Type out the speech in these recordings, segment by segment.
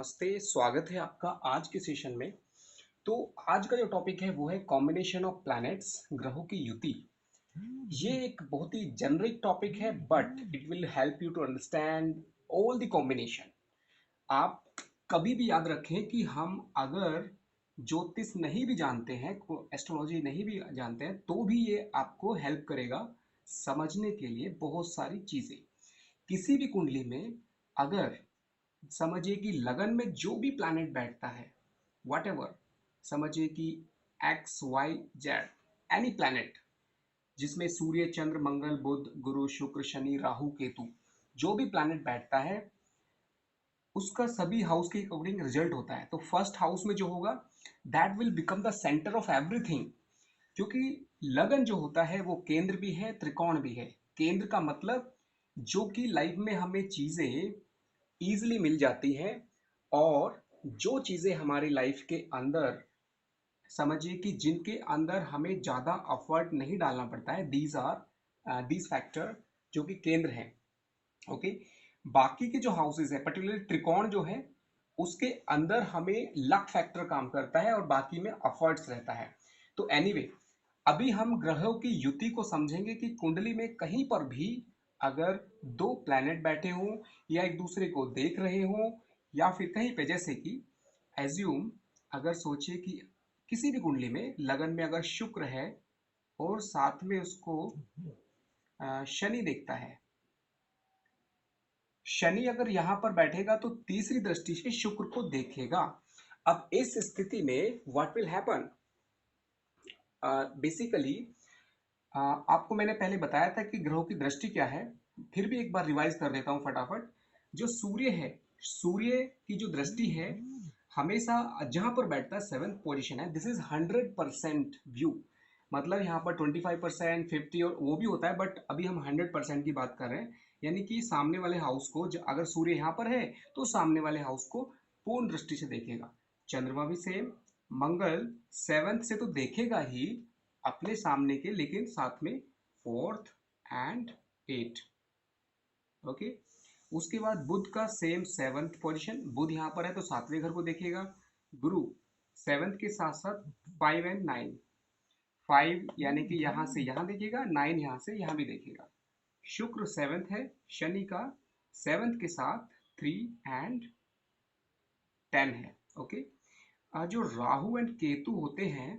नमस्ते, स्वागत है आपका आज के सेशन में। तो आज का जो टॉपिक है वो है कॉम्बिनेशन ऑफ प्लैनेट्स, ग्रहों की युति। ये एक बहुत ही जेनरिक टॉपिक है but it will help you to understand all the combination. आप कभी भी याद रखें कि हम अगर ज्योतिष नहीं भी जानते हैं, एस्ट्रोलॉजी नहीं भी जानते हैं, तो भी ये आपको हेल्प करेगा समझने के लिए बहुत सारी चीज़ें। किसी भी कुंडली में अगर समझिए कि लगन में जो भी प्लैनेट बैठता है, वट एवर, समझिए कि X Y Z, any planet जिसमें सूर्य, चंद्र, मंगल, बुध, गुरु, शुक्र, शनि, राहु, केतु, जो भी प्लैनेट बैठता है उसका सभी हाउस के अकॉर्डिंग रिजल्ट होता है। तो फर्स्ट हाउस में जो होगा that will become the centre of everything, क्योंकि लगन जो होता है वो केंद्र भी है, त्रिकोण भी है। केंद्र का मतलब जो कि लाइफ में हमें चीजें ईजिली मिल जाती हैं, और जो चीज़ें हमारी लाइफ के अंदर समझिए कि जिनके अंदर हमें ज़्यादा एफर्ट नहीं डालना पड़ता है, दीज फैक्टर जो कि केंद्र हैं। ओके, बाकी के जो हाउसेज है, पर्टिकुलरली त्रिकोण जो है, उसके अंदर हमें लक फैक्टर काम करता है और बाकी में एफर्ट्स रहता है। तो एनीवे अभी हम ग्रहों की युति को समझेंगे कि कुंडली में कहीं पर भी अगर दो प्लैनेट बैठे हों या एक दूसरे को देख रहे हों, या फिर कहीं पे जैसे कि एज्यूम, अगर सोचिए कि किसी भी कुंडली में लगन में अगर शुक्र है और साथ में उसको शनि देखता है। शनि अगर यहां पर बैठेगा तो तीसरी दृष्टि से शुक्र को देखेगा। अब इस स्थिति में व्हाट विल हैपन, बेसिकली आपको मैंने पहले बताया था कि ग्रहों की दृष्टि क्या है, फिर भी एक बार रिवाइज कर देता हूँ फटाफट। जो सूर्य है, सूर्य की जो दृष्टि है हमेशा जहां पर बैठता है, सेवंथ पोजीशन है, दिस इज 100% व्यू। मतलब यहाँ पर 25%, 50 और वो भी होता है, बट अभी हम 100% की बात कर रहे हैं। यानी कि सामने वाले हाउस को अगर सूर्य यहाँ पर है तो सामने वाले हाउस को पूर्ण दृष्टि से देखेगा। चंद्रमा भी सेम, मंगल सेवंथ से तो देखेगा ही अपने सामने के, लेकिन साथ में फोर्थ एंड एट। ओके, उसके बाद बुध का सेम सेवंथ पोजीशन, बुध यहाँ पर है तो सातवें घर को देखेगा। गुरु सेवंथ के साथ साथ 5 एंड 9, 5 यानी कि यहाँ से यहाँ देखेगा, 9 यहाँ से यहाँ भी देखेगा। शुक्र सेवंथ है, शनि का सेवंथ के साथ 3 एंड 10 है। ओके, जो राहु एंड केतु होते हैं,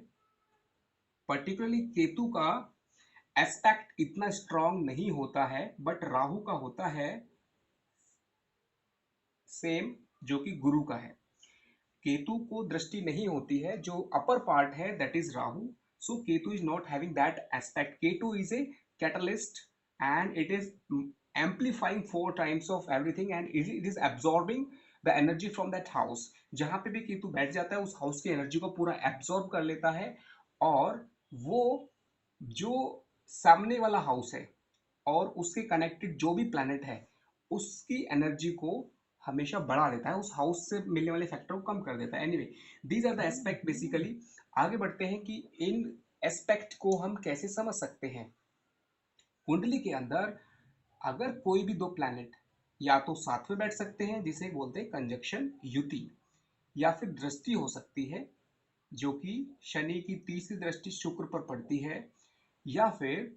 पर्टिकुलरली केतु का एस्पेक्ट इतना स्ट्रांग नहीं होता है, बट राहु का होता है सेम जो कि गुरु का है। केतु को दृष्टि नहीं होती है, जो अपर पार्ट है that is Rahu. So Ketu is not having that aspect. Ketu is a catalyst and it is amplifying 4 times of everything and it is absorbing the energy from that house। जहां पे भी केतु बैठ जाता है उस हाउस की एनर्जी को पूरा एब्जॉर्ब कर लेता है, और वो जो सामने वाला हाउस है और उसके कनेक्टेड जो भी प्लैनेट है उसकी एनर्जी को हमेशा बढ़ा देता है, उस हाउस से मिलने वाले फैक्टर को कम कर देता है। Anyway these are the aspect basically. आगे बढ़ते हैं कि इन एस्पेक्ट को हम कैसे समझ सकते हैं। कुंडली के अंदर अगर कोई भी दो प्लैनेट या तो साथ में बैठ सकते हैं जिसे बोलते हैं कंजक्शन, युति, या फिर दृष्टि हो सकती है जो कि शनि की तीसरी दृष्टि शुक्र पर पड़ती है, या फिर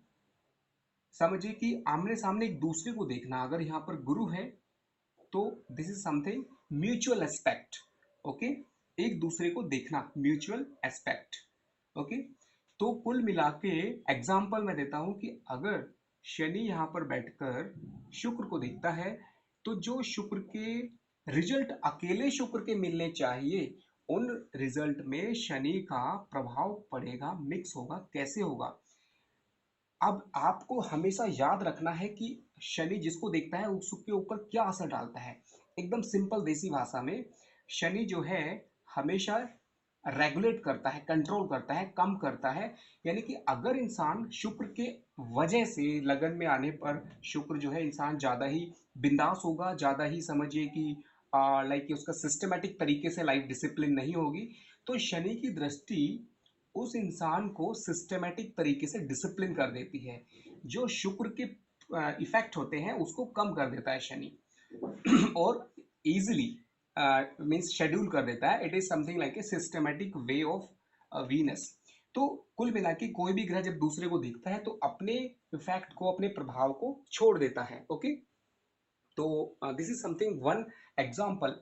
समझिए कि आमने सामने एक दूसरे को देखना। अगर यहाँ पर गुरु है तो this is something mutual aspect. Okay, एक दूसरे को देखना, म्यूचुअल एस्पेक्ट। ओके, तो कुल मिला के एग्जाम्पल मैं देता हूं कि अगर शनि यहां पर बैठकर शुक्र को देखता है तो जो शुक्र के रिजल्ट अकेले शुक्र के मिलने चाहिए, उन रिजल्ट में शनि का प्रभाव पड़ेगा, मिक्स होगा। कैसे होगा, अब आपको हमेशा याद रखना है कि शनि जिसको देखता है उसके ऊपर क्या असर डालता है। एकदम सिंपल देसी भाषा में, शनि जो है हमेशा रेगुलेट करता है, कंट्रोल करता है, कम करता है। यानी कि अगर इंसान शुक्र के वजह से लगन में आने पर शुक्र जो है इंसान ज़्यादा ही बिंदास होगा, ज़्यादा ही समझिए कि लाइक उसका सिस्टमेटिक तरीके से लाइफ डिसिप्लिन नहीं होगी, तो शनि की दृष्टि उस इंसान को सिस्टमेटिक तरीके से डिसिप्लिन कर देती है। जो शुक्र के इफेक्ट होते हैं उसको कम कर देता है शनि और इजीली मीन्स शेड्यूल कर देता है. It is something like a systematic way of Venus. तो कुल मिला के कोई भी ग्रह जब दूसरे को दिखता है तो अपने इफेक्ट को, अपने प्रभाव को छोड़ देता है. ओके, तो this is something one example.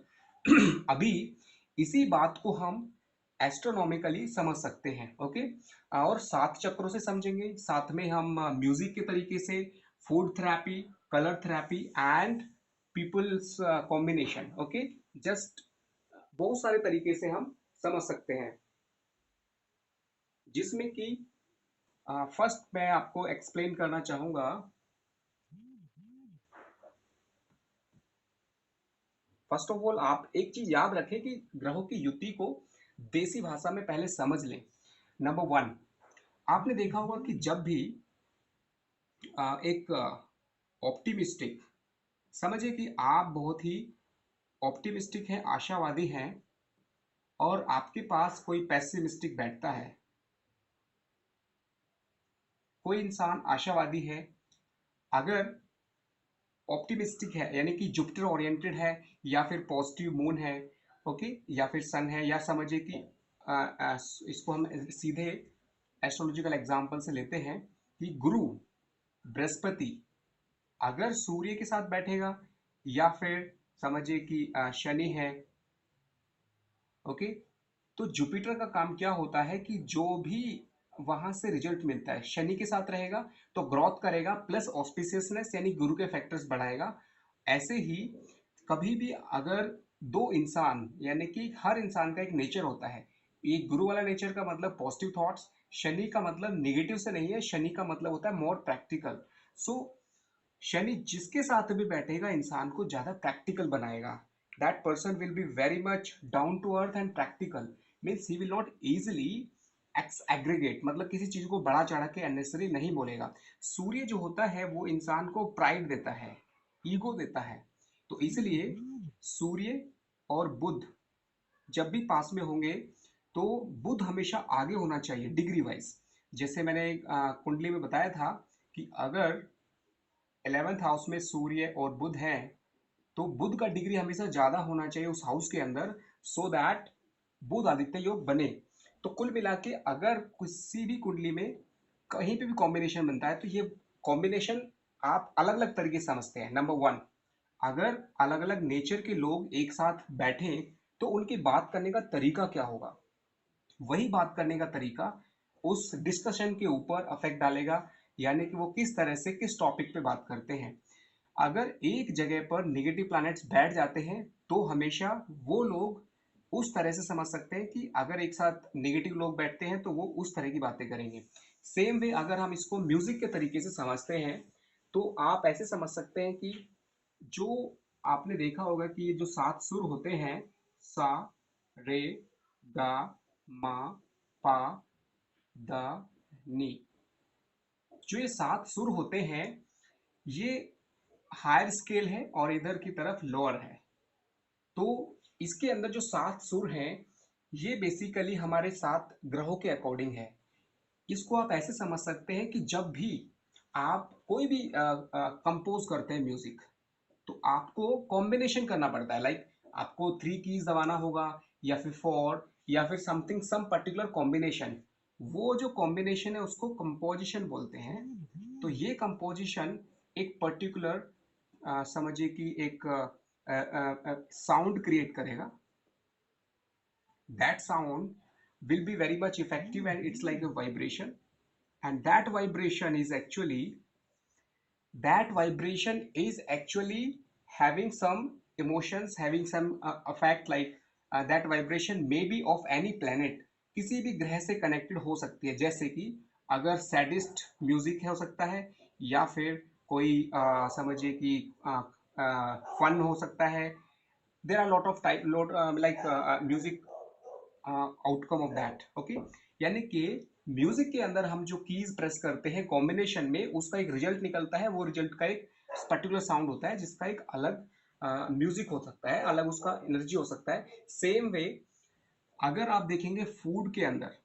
अभी इसी बात को हम एस्ट्रोनॉमिकली समझ सकते हैं. ओके, और 7 चक्रों से समझेंगे, साथ में हम म्यूजिक के तरीके से, food therapy, colour therapy and peoples combination. Okay, just बहुत सारे तरीके से हम समझ सकते हैं, जिसमें कि फर्स्ट मैं आपको एक्सप्लेन करना चाहूंगा. फर्स्ट ऑफ ऑल आप एक चीज याद रखें कि ग्रहों की युति को देसी भाषा में पहले समझ लें. नंबर वन, आपने देखा होगा कि जब भी एक ऑप्टिमिस्टिक, समझिए कि आप बहुत ही ऑप्टिमिस्टिक हैं, आशावादी हैं, और आपके पास कोई पेसिमिस्टिक बैठता है. कोई इंसान आशावादी है, अगर ऑप्टिमिस्टिक है यानी कि जुपिटर ओरिएंटेड है, या फिर पॉजिटिव मून है, ओके, या फिर सन है, या समझिए कि इसको हम सीधे एस्ट्रोलॉजिकल एग्जांपल से लेते हैं कि गुरु, बृहस्पति अगर सूर्य के साथ बैठेगा, या फिर समझिए कि शनि है. ओके, तो जुपिटर का काम क्या होता है कि जो भी वहां से रिजल्ट मिलता है, शनि के साथ रहेगा तो ग्रोथ करेगा, प्लस ऑस्पिशियसनेस यानी गुरु के फैक्टर्स बढ़ाएगा. ऐसे ही कभी भी अगर दो इंसान, यानी कि हर इंसान का एक नेचर होता है, एक गुरु वाला नेचर का मतलब पॉजिटिव थॉट्स, शनि का मतलब नेगेटिव से नहीं है, शनि का मतलब होता है मोर प्रैक्टिकल. सो शनि जिसके साथ भी बैठेगा इंसान को ज्यादा प्रैक्टिकल बनाएगा. That person will be very much down to earth and practical. Means he will not easily aggregate, मतलब किसी चीज को बड़ा चढ़ा के अननेसरी नहीं बोलेगा. सूर्य जो होता है वो इंसान को प्राइड देता है, ईगो देता है. तो इसलिए सूर्य और बुध जब भी पास में होंगे तो बुध हमेशा आगे होना चाहिए डिग्री वाइज. जैसे मैंने कुंडली में बताया था कि अगर 11th हाउस में सूर्य और बुध है तो बुध का डिग्री हमेशा ज्यादा होना चाहिए उस हाउस के अंदर, सो दैट बुध आदित्य योग बने. तो कुल मिला के अगर किसी भी कुंडली में कहीं पे भी कॉम्बिनेशन बनता है तो ये कॉम्बिनेशन आप अलग अलग तरीके से समझते हैं. नंबर वन, अगर अलग अलग नेचर के लोग एक साथ बैठे तो उनकी बात करने का तरीका क्या होगा, वही बात करने का तरीका उस डिस्कशन के ऊपर अफेक्ट डालेगा, यानी कि वो किस तरह से किस टॉपिक पे बात करते हैं. अगर एक जगह पर नेगेटिव प्लैनेट्स बैठ जाते हैं तो हमेशा वो लोग उस तरह से समझ सकते हैं कि अगर एक साथ नेगेटिव लोग बैठते हैं तो वो उस तरह की बातें करेंगे. सेम वे अगर हम इसको म्यूजिक के तरीके से समझते हैं तो आप ऐसे समझ सकते हैं कि जो आपने देखा होगा कि ये जो 7 सुर होते हैं, सा, रे, गा, मा, पा, दा, नी, जो ये 7 सुर होते हैं ये हायर स्केल है और इधर की तरफ लोअर है. तो इसके अंदर जो 7 सुर हैं ये बेसिकली हमारे 7 ग्रहों के अकॉर्डिंग है. इसको आप ऐसे समझ सकते हैं कि जब भी आप कोई भी कंपोज करते हैं म्यूजिक तो आपको कॉम्बिनेशन करना पड़ता है. लाइक आपको 3 कीज दबाना होगा, या फिर 4, या फिर समथिंग सम पर्टिकुलर कॉम्बिनेशन. वो जो कॉम्बिनेशन है उसको कंपोजिशन बोलते हैं. तो ये कंपोजिशन एक पर्टिकुलर समझिए कि एक साउंड क्रिएट करेगा. That sound will be very much effective and it's like a vibration, and that vibration is actually having some emotions, having some effect, like that vibration may be of any planet, किसी भी ग्रह से connected हो सकती है. जैसे कि अगर सैडिस्ट म्यूजिक हो सकता है, या फिर कोई समझिए कि फन हो सकता है. There are lot of type lot like music outcome of that. Okay, यानी कि म्यूजिक के अंदर हम जो कीज प्रेस करते हैं कॉम्बिनेशन में उसका एक रिजल्ट निकलता है. वो रिजल्ट का एक पर्टिकुलर साउंड होता है जिसका एक अलग म्यूजिक हो सकता है, अलग उसका एनर्जी हो सकता है. सेम वे अगर आप देखेंगे फूड के अंदर,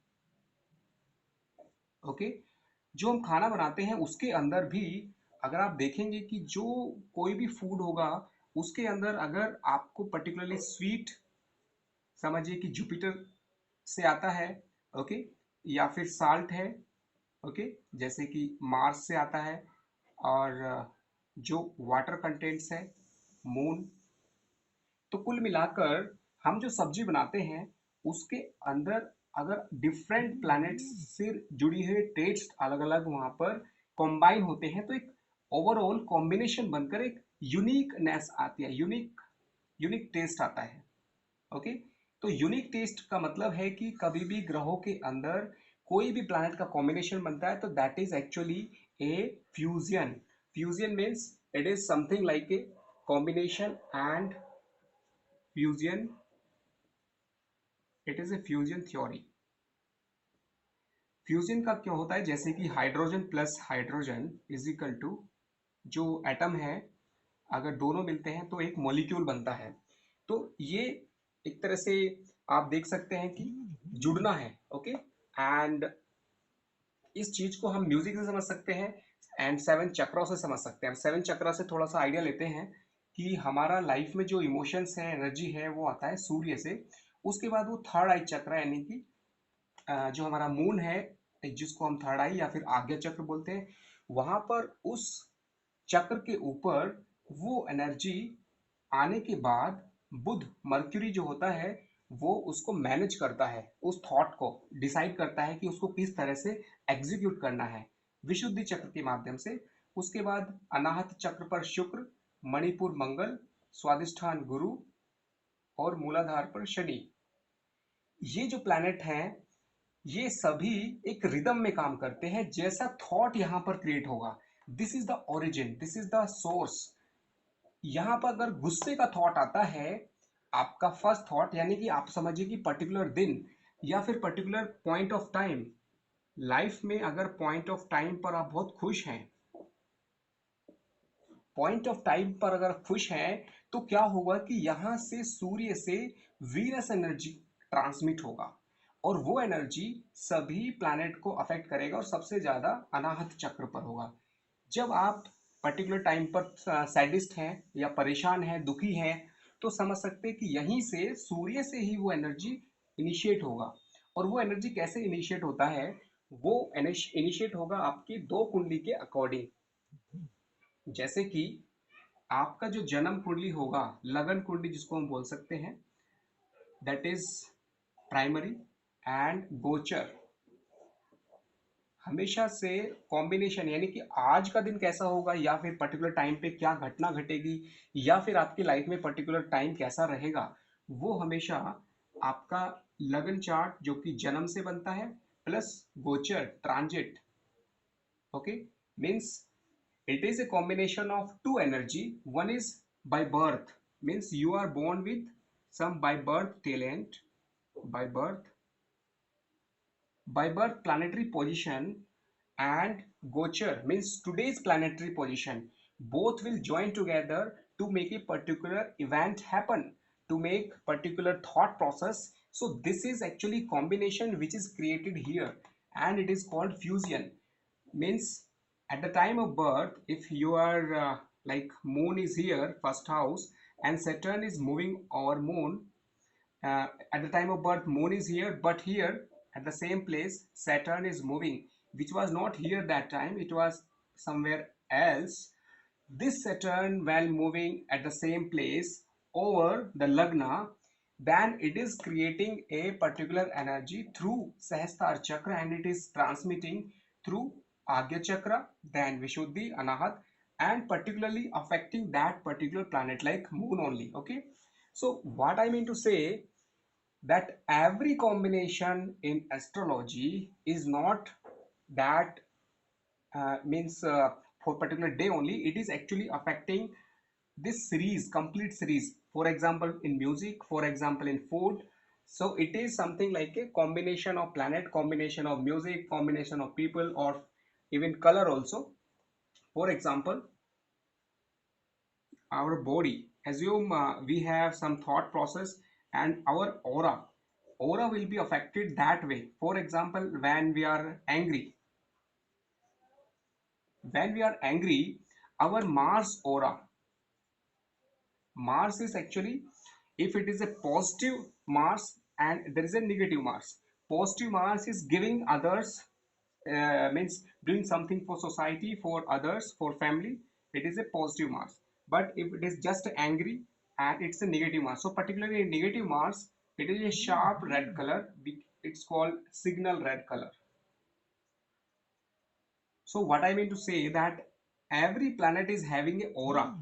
ओके, जो हम खाना बनाते हैं उसके अंदर भी अगर आप देखेंगे कि जो कोई भी फूड होगा उसके अंदर अगर आपको पर्टिकुलरली स्वीट समझिए कि जुपिटर से आता है, ओके, या फिर साल्ट है, ओके, जैसे कि मार्स से आता है, और जो वाटर कंटेंट्स है मून। तो कुल मिलाकर हम जो सब्जी बनाते हैं उसके अंदर अगर डिफरेंट प्लैनेट्स से जुड़ी हुई टेस्ट अलग अलग वहां पर कॉम्बाइन होते हैं तो एक ओवरऑल कॉम्बिनेशन बनकर एक यूनिकनेस आती है, यूनिक यूनिक टेस्ट आता है। ओके, तो यूनिक टेस्ट का मतलब है कि कभी भी ग्रहों के अंदर कोई भी प्लैनेट का कॉम्बिनेशन बनता है तो that is actually a fusion. Fusion means it is something like a combination and fusion, it is a fusion theory. Fusion का क्या होता है, जैसे कि hydrogen plus hydrogen is equal to, जो एटम है अगर दोनों मिलते हैं तो एक मॉलिक्यूल बनता है। तो ये एक तरह से आप देख सकते हैं कि जुड़ना है, ओके। एंड इस चीज को हम म्यूजिक से समझ सकते हैं एंड सेवन चक्रों से समझ सकते हैं। सेवन चक्र से थोड़ा सा आइडिया लेते हैं कि हमारा लाइफ में जो इमोशंस है, एनर्जी है, वो आता है सूर्य से। उसके बाद वो थर्ड आई चक्र यानी कि जो हमारा मून है, जिसको हम थर्ड आई या फिर आज्ञा चक्र बोलते हैं, वहां पर उस चक्र के ऊपर वो एनर्जी आने के बाद बुध मर्क्यूरी जो होता है वो उसको मैनेज करता है, उस थॉट को डिसाइड करता है कि उसको किस तरह से एग्जीक्यूट करना है विशुद्धि चक्र के माध्यम से। उसके बाद अनाहत चक्र पर शुक्र, मणिपुर मंगल, स्वादिष्ठान गुरु और मूलाधार पर शनि। ये जो प्लैनेट हैं ये सभी एक रिदम में काम करते हैं, जैसा थॉट यहां पर क्रिएट होगा, this is the origin, this is the source. यहां पर अगर गुस्से का थॉट आता है, आपका फर्स्ट थॉट, यानी कि आप समझिए कि पर्टिकुलर दिन या फिर particular point of time life में, अगर पॉइंट ऑफ टाइम पर आप बहुत खुश हैं, पॉइंट ऑफ टाइम पर अगर खुश हैं, तो क्या होगा कि यहां से सूर्य से वीनस एनर्जी ट्रांसमिट होगा और वो एनर्जी सभी प्लैनेट को अफेक्ट करेगा और सबसे ज्यादा अनाहत चक्र पर होगा। जब आप पर्टिकुलर टाइम पर सैडिस्ट हैं या परेशान हैं, दुखी हैं, तो समझ सकते हैं कि यहीं से सूर्य से ही वो एनर्जी इनिशिएट होगा। और वो एनर्जी कैसे इनिशिएट होता है, वो इनिशिएट होगा आपकी दो कुंडली के अकॉर्डिंग। जैसे कि आपका जो जन्म कुंडली होगा, लगन कुंडली जिसको हम बोल सकते हैं, दैट इज प्राइमरी, एंड गोचर हमेशा से कॉम्बिनेशन, यानी कि आज का दिन कैसा होगा या फिर पर्टिकुलर टाइम पे क्या घटना घटेगी या फिर आपकी लाइफ में पर्टिकुलर टाइम कैसा रहेगा, वो हमेशा आपका लगन चार्ट जो कि जन्म से बनता है प्लस गोचर transit. Okay, means it is a combination of two energy. One is by birth, means you are born with some by birth talent, by birth, by birth planetary position, and gochar means today's planetary position. Both will join together to make a particular event happen, to make particular thought process. So this is actually combination which is created here, and it is called fusion. Means at the time of birth, if you are like moon is here first house and Saturn is moving over moon, at the time of birth moon is here, but here at the same place Saturn is moving, which was not here that time, it was somewhere else. This Saturn while moving at the same place over the lagna, then it is creating a particular energy through Sahasrara chakra and it is transmitting through Agya chakra, then Vishuddhi, Anahat, and particularly affecting that particular planet like moon only. Okay, so what I mean to say, that every combination in astrology is not that means for particular day only, it is actually affecting this series, complete series. For example in music, for example in food. So it is something like a combination of planet, combination of music, combination of people, or even color also. For example, our body, assume we have some thought process and our aura will be affected that way. For example, when we are angry, our Mars aura, Mars is actually, if it is a positive Mars and there is a negative Mars. Positive Mars is giving others, means doing something for society, for others, for family. It is a positive Mars. But if it is just angry, and it's a negative Mars. So particularly in negative Mars, it is a sharp red color. It's called signal red color. So what I mean to say that every planet is having a aura.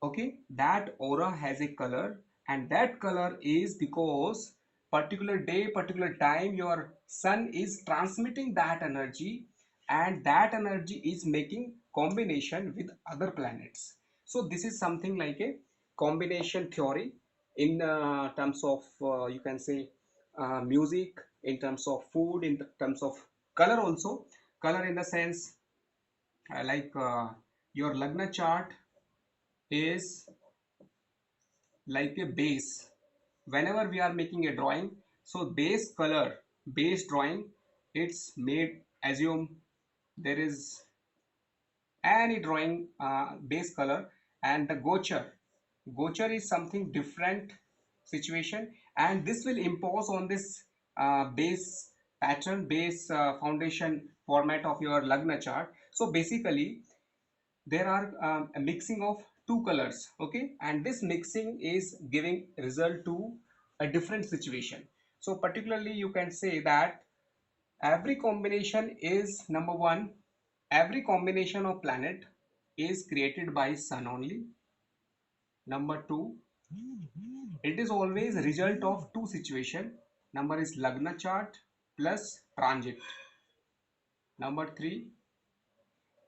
Okay, that aura has a color, and that color is because particular day, particular time, your sun is transmitting that energy, and that energy is making combination with other planets. So this is something like a combination theory in terms of, you can say, music, in terms of food, in terms of color also. Color in the sense, your Lagna chart is like a base. Whenever we are making a drawing, so base color, base drawing, it's made, assume there is any drawing base color, and the gochar is something different situation, and this will impose on this base pattern, base foundation format of your Lagna chart. So basically there are a mixing of two colors, okay, and this mixing is giving result to a different situation. So particularly you can say that every combination is, number one, every combination of planet is created by sun only. Number two, it is always result of two situation. Number is Lagna chart plus transit. Number three,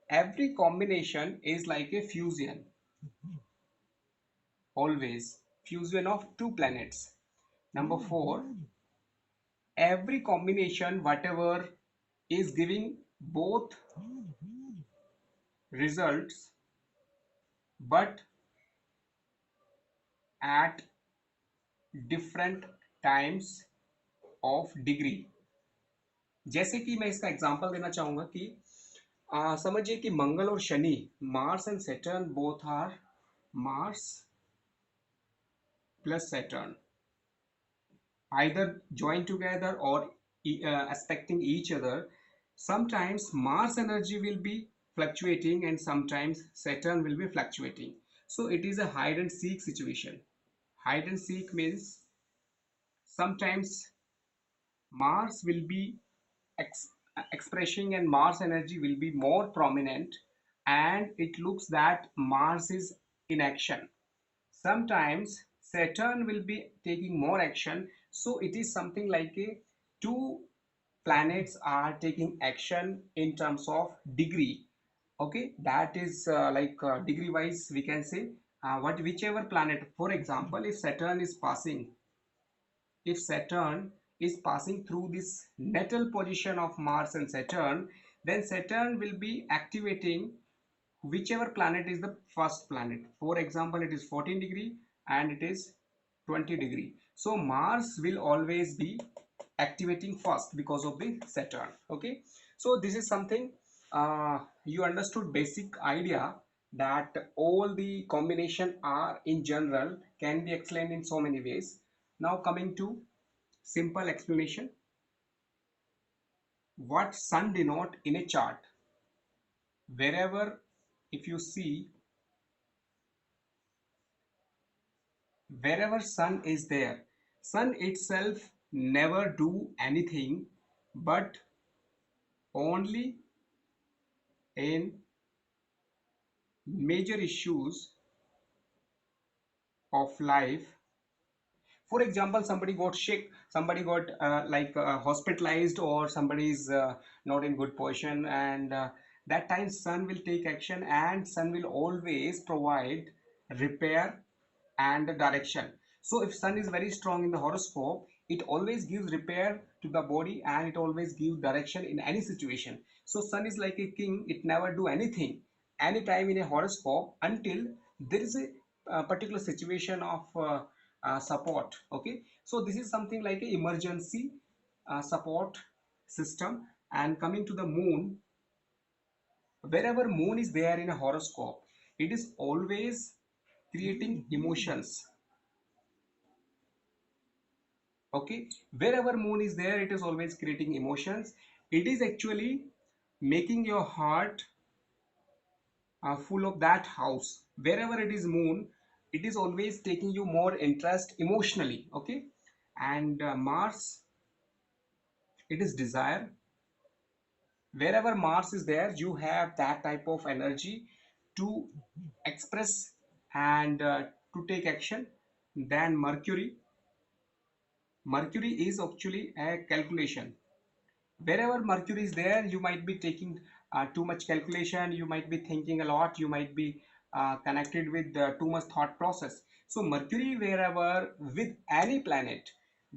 every combination is like a fusion, always fusion of two planets. Number four, every combination whatever is giving both results but at different times of degree. जैसे कि मैं इसका example देना चाहूंगा कि समझिए कि मंगल और Shani, Mars and Saturn both are, Mars plus Saturn, either join together or aspecting each other. Sometimes Mars energy will be fluctuating and sometimes Saturn will be fluctuating. So it is a hide and seek situation. Hide and seek means sometimes Mars will be expressing and Mars energy will be more prominent, and it looks that Mars is in action. Sometimes Saturn will be taking more action, so it is something like a two planets are taking action in terms of degree. Okay, that is degree wise we can say, what whichever planet, for example, if Saturn is passing through this natal position of Mars and Saturn, then Saturn will be activating whichever planet is the first planet. For example, it is 14 degree and it is 20 degree. So Mars will always be activating first because of the Saturn. Okay, so this is something you understood basic idea that all the combination are in general can be explained in so many ways. Now coming to simple explanation, what sun denote in a chart. Wherever, if you see, wherever sun is there, sun itself never do anything, but only in major issues of life. For example, somebody got sick, somebody got hospitalized, or somebody is not in good position, and that time sun will take action, and sun will always provide repair and the direction. So if sun is very strong in the horoscope, it always gives repair to the body and it always gives direction in any situation. So sun is like a king, it never do anything anytime in a horoscope until there is a particular situation of support. Okay, so this is something like a emergency support system. And coming to the moon, wherever moon is there in a horoscope, it is always creating emotions. Okay, wherever moon is there, it is always creating emotions. It is actually making your heart full of that house. Wherever it is moon, it is always taking you more interest emotionally. Okay, and Mars, it is desire. Wherever Mars is there, you have that type of energy to express and to take action. Then Mercury is actually a calculation. Wherever Mercury is there, you might be taking too much calculation, you might be thinking a lot, you might be connected with too much thought process. So Mercury, wherever with any planet,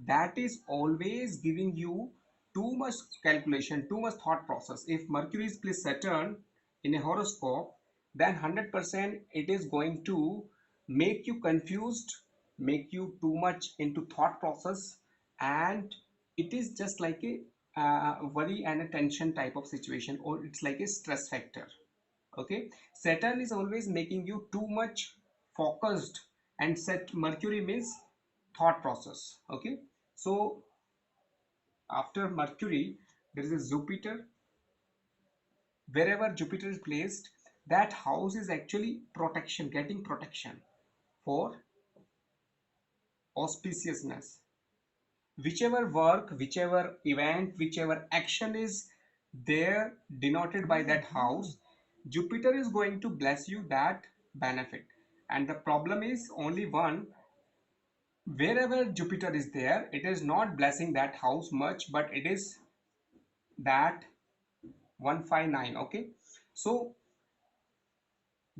that is always giving you too much calculation, too much thought process. If Mercury is placed Saturn in a horoscope, then 100% it is going to make you confused, make you too much into thought process, and it is just like a worry and a tension type of situation, or it's like a stress factor. Okay, Saturn is always making you too much focused, and set Mercury means thought process. Okay, so after Mercury there is a Jupiter. Wherever Jupiter is placed, that house is actually protection, getting protection for auspiciousness. Whichever work, whichever event, whichever action is there denoted by that house, Jupiter is going to bless you that benefit. And the problem is only one: wherever Jupiter is there, it is not blessing that house much, but it is that 159. Okay, so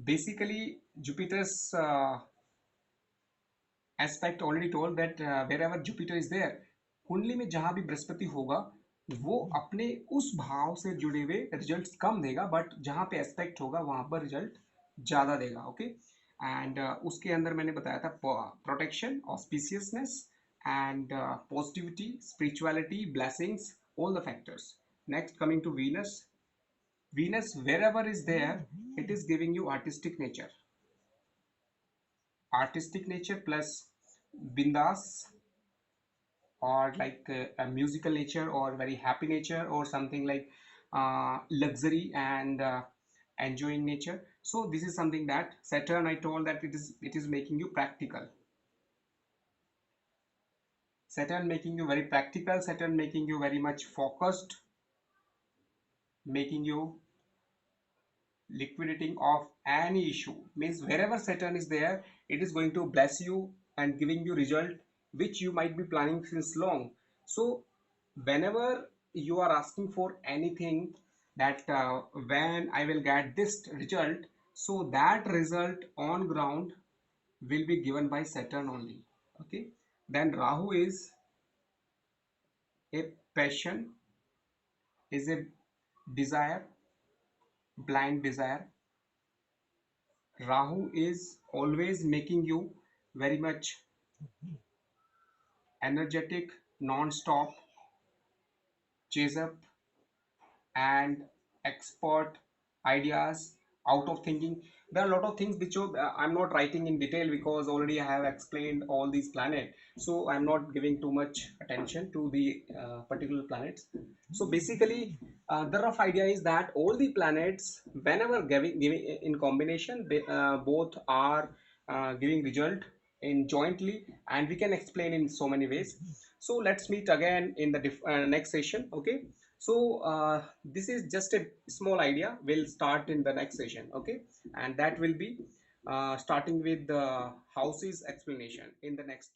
basically Jupiter's aspect already told that wherever Jupiter is there, कुंडली में जहां भी बृहस्पति होगा वो अपने उस भाव से जुड़े हुए रिजल्ट्स कम देगा, बट जहां पे एस्पेक्ट होगा वहां पर रिजल्ट ज्यादा देगा. ओके, एंड उसके अंदर मैंने बताया था protection, auspiciousness and positivity, spirituality, blessings, all the factors. Next coming to Venus. Venus, wherever is there, it is giving you artistic nature plus bindas, or like a musical nature, or very happy nature, or something like luxury and enjoying nature. So this is something that Saturn, I told that it is making you practical. Saturn making you very practical, Saturn making you very much focused, making you liquidating of any issue. Means wherever Saturn is there, it is going to bless you and giving you result which you might be planning since long. So whenever you are asking for anything, that when I will get this result, so that result on ground will be given by Saturn only. Okay, then Rahu is a passion, is a desire, blind desire. Rahu is always making you very much energetic, non-stop, chase up and expert ideas, out of thinking. There are a lot of things which I'm not writing in detail because already I have explained all these planets, so I'm not giving too much attention to the particular planets. So basically the rough idea is that all the planets, whenever giving in combination, they both are giving result in jointly, and we can explain in so many ways. So let's meet again in the next session. Okay, so this is just a small idea, we'll start in the next session. Okay, and that will be starting with the houses explanation in the next